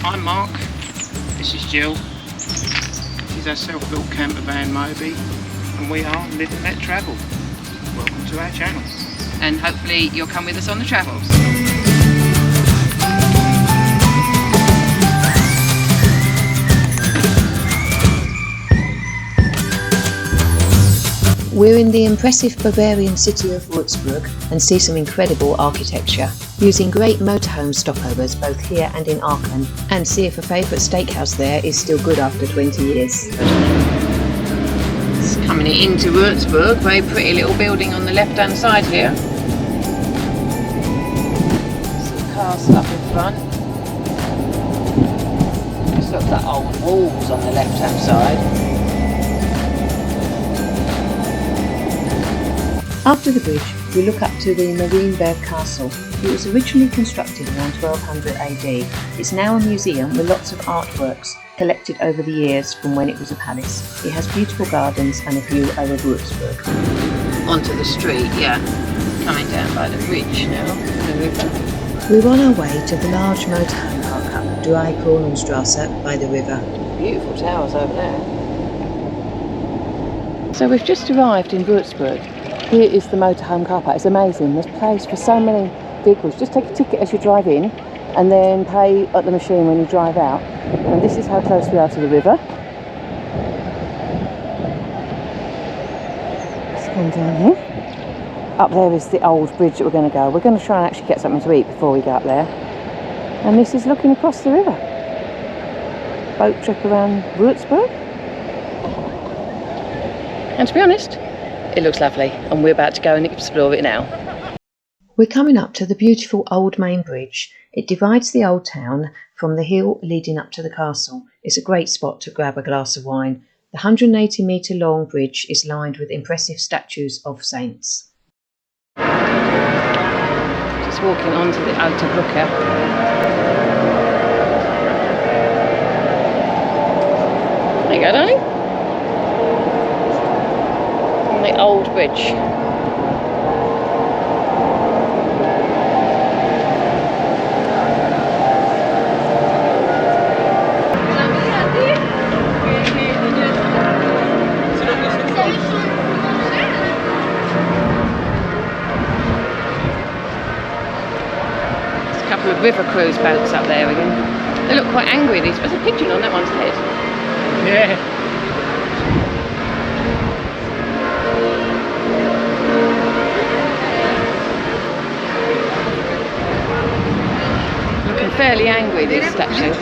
I'm Mark, this is Jill, this is our self-built camper van Moby, and we are Live and Let Travel. Welcome to our channel. And hopefully you'll come with us on the travels. We're in the impressive Bavarian city of Würzburg and see some incredible architecture, using great motorhome stopovers both here and in Aachen, and see if a favourite steakhouse there is still good after 20 years. It's coming into Würzburg, very pretty little building on the left hand side here. Some cars up in front. Just looks like old walls on the left hand side. After the bridge, we look up to the Marienberg Castle. It was originally constructed around 1200 AD. It's now a museum with lots of artworks collected over the years from when it was a palace. It has beautiful gardens and a view over Würzburg. Onto the street, yeah. Coming down by the bridge now, the river. We're on our way to the large motorhome park up Dreikornstrasse by the river. Beautiful towers over there. So we've just arrived in Würzburg. Here is the motorhome car park. It's amazing. There's place for so many vehicles. Just take a ticket as you drive in and then pay at the machine when you drive out. And this is how close we are to the river. Let's go down here. Up there is the old bridge that we're going to go. We're going to try and actually get something to eat before we go up there. And this is looking across the river. Boat trip around Würzburg. And to be honest, it looks lovely, and we're about to go and explore it now. We're coming up to the beautiful old main bridge. It divides the old town from the hill leading up to the castle. It's a great spot to grab a glass of wine. The 180-metre long bridge is lined with impressive statues of saints. Just walking onto the outer Brücke. There you go, darling. The old bridge. There's a couple of river cruise boats up there again. They look quite angry. There's a pigeon on that one's head. Yeah. Fairly angry, these statues.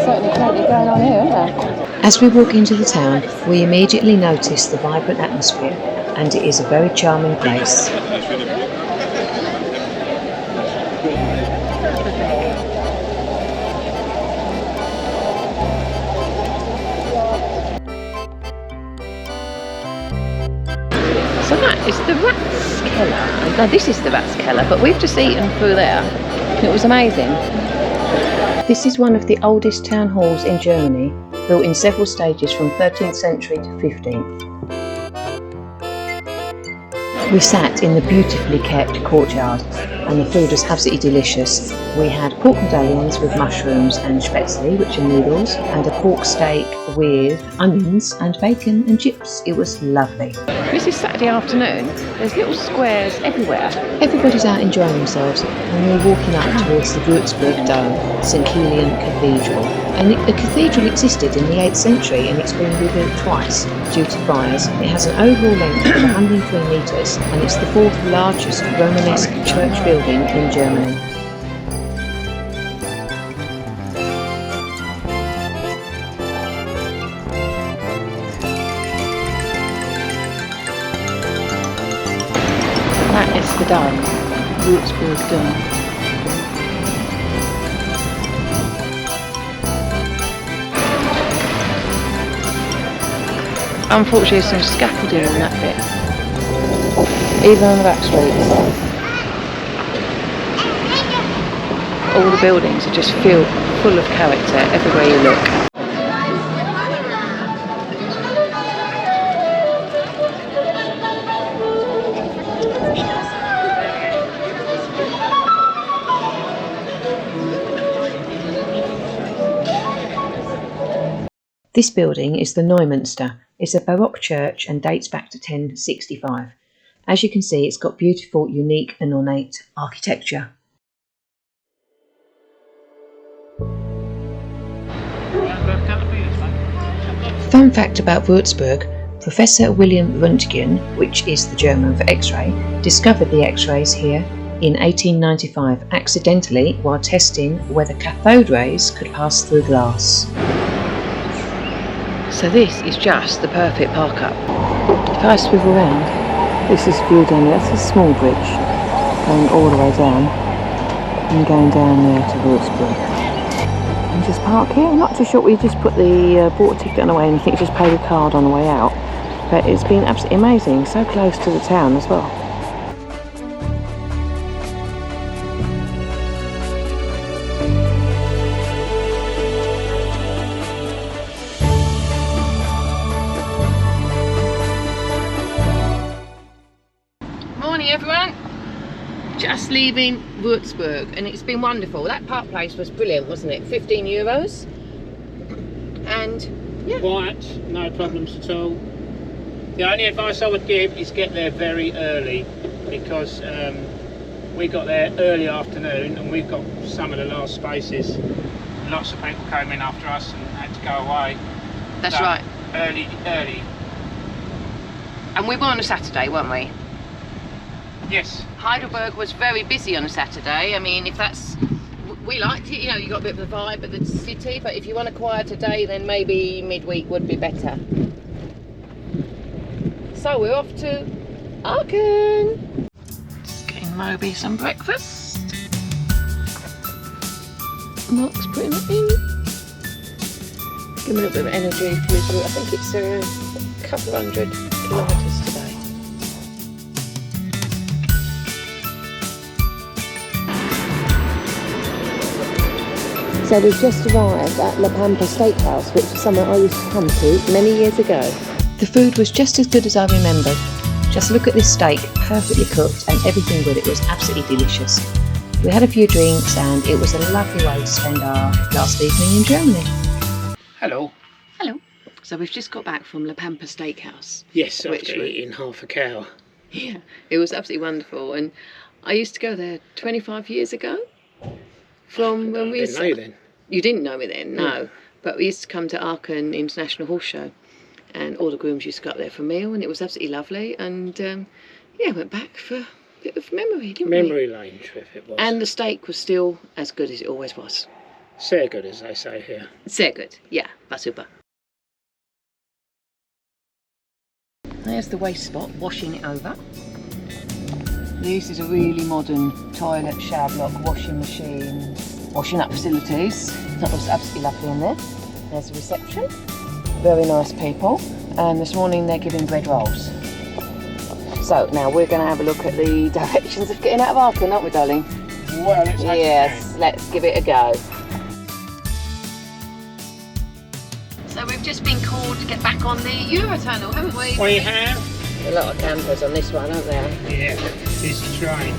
Certainly plenty going on here, isn't there? As we walk into the town, we immediately notice the vibrant atmosphere, and it is a very charming place. So that is the Ratskeller. Now this is the Ratskeller, but we've just eaten through there. It was amazing. This is one of the oldest town halls in Germany, built in several stages from 13th century to 15th. We sat in the beautifully kept courtyard, and the food was absolutely delicious. We had pork medallions with mushrooms and spätzle, which are noodles, and a pork steak with onions and bacon and chips. It was lovely. This is Saturday afternoon. There's little squares everywhere. Everybody's out enjoying themselves, and we're walking up towards the Würzburg Dome, St Kilian Cathedral. And the cathedral existed in the 8th century, and it's been rebuilt twice due to fires. It has an overall length of 103 metres, and it's the 4th largest Romanesque church building in Germany. That is the dome, Würzburg Dome. Unfortunately, there's some scaffolding on that bit. Even on the back streets. All the buildings are just full of character everywhere you look. This building is the Neumünster. It's a Baroque church and dates back to 1065. As you can see, it's got beautiful, unique and ornate architecture. Fun fact about Würzburg, Professor William Röntgen, which is the German for X-ray, discovered the X-rays here in 1895 accidentally while testing whether cathode rays could pass through glass. So this is just the perfect park up. If I swivel round, this is view down there. That's a small bridge going all the way down and going down there to Würzburg. And just park here. I'm not too sure. We just put the water ticket on the way and you think you just pay the card on the way out. But it's been absolutely amazing. So close to the town as well. Morning everyone, just leaving Würzburg and it's been wonderful. That park place was brilliant, wasn't it? €15 and yeah. Quiet, no problems at all. The only advice I would give is get there very early because we got there early afternoon and we've got some of the last spaces. Lots of people came in after us and had to go away. That's so, right. Early. And we were on a Saturday, weren't we? Yes. Heidelberg was very busy on a Saturday. I mean, if that's, we liked it, you know, you got a bit of the vibe of the city, but if you want a quieter day, then maybe midweek would be better. So we're off to Aachen. Just getting Moby some breakfast. Mark's putting it in. Give him a little bit of energy for his route. I think it's a couple of 100 kilometres today. So we've just arrived at La Pampa Steakhouse, which is somewhere I used to come to many years ago. The food was just as good as I remembered. Just look at this steak, perfectly cooked and everything with it was absolutely delicious. We had a few drinks and it was a lovely way to spend our last evening in Germany. Hello. Hello. So we've just got back from La Pampa Steakhouse. Yes, after eating half a cow. Yeah, it was absolutely wonderful and I used to go there 25 years ago. From when we didn't know you then. You didn't know me then, no. Yeah. But we used to come to Aachen International Horse Show and all the grooms used to go up there for a meal and it was absolutely lovely and yeah, went back for a bit of memory, didn't we? Memory lane trip it was. And the steak was still as good as it always was. Sehr good, as they say here. Sehr good, yeah, war super. There's the waste spot, washing it over. This is a really modern toilet, shower block, washing machine, washing up facilities. That was absolutely lovely in there. There's the reception. Very nice people. And this morning they're giving bread rolls. So now we're going to have a look at the directions of getting out of Aachen, aren't we, darling? Well, let's hope yes, let's give it a go. So we've just been called to get back on the Eurotunnel, haven't we? We have. A lot of campers on this one, aren't there? Yeah, busy train.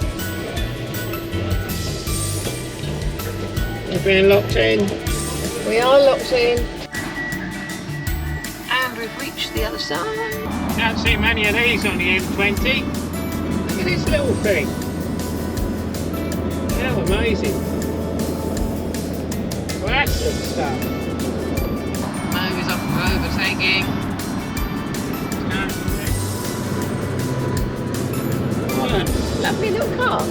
We're being locked in. We are locked in. And we've reached the other side. Don't see many of these on the M20. Look at this little thing. How amazing. Well, that's good stuff. Moby's off for overtaking. Lovely little car.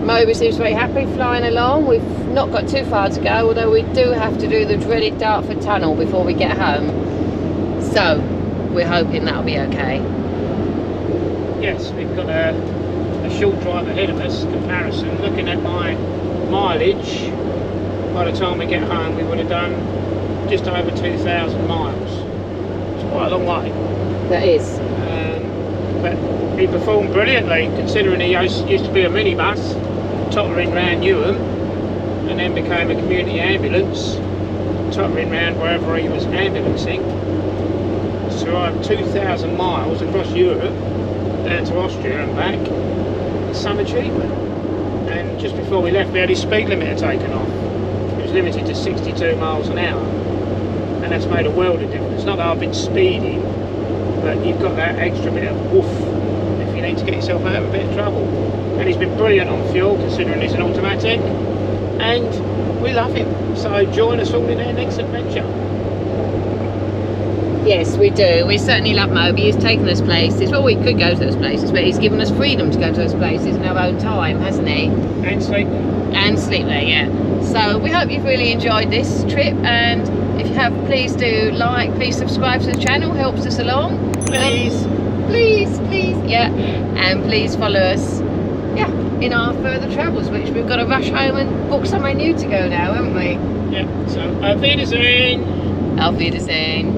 Moby seems very happy flying along. We've not got too far to go, although we do have to do the dreaded Dartford Tunnel before we get home. So we're hoping that'll be okay. Yes, we've got a short drive ahead of us. Comparison, looking at my mileage, by the time we get home we would have done just over 2,000 miles. It's quite a long way. That is. But he performed brilliantly, considering he used to be a minibus, tottering round Newham, and then became a community ambulance, tottering round wherever he was ambulancing. So I'm 2,000 miles across Europe, down to Austria and back. It's some achievement. And just before we left, we had his speed limiter taken off. It was limited to 62 miles an hour. And that's made a world of difference. Not that I've been speeding, but you've got that extra bit of woof if you need to get yourself out of a bit of trouble. And he's been brilliant on fuel, considering he's an automatic. And we love him. So join us all in our next adventure. Yes, we do. We certainly love Moby. He's taken us places. Well, we could go to those places, but he's given us freedom to go to those places in our own time, hasn't he? And sleep there. And sleep there, yeah. So we hope you've really enjoyed this trip, and if you have, please do like, please subscribe to the channel, helps us along. Please. Please, yeah. And please follow us, yeah, in our further travels, which we've got to rush home and book somewhere new to go now, haven't we? Yeah, so auf Wiedersehen. Auf Wiedersehen.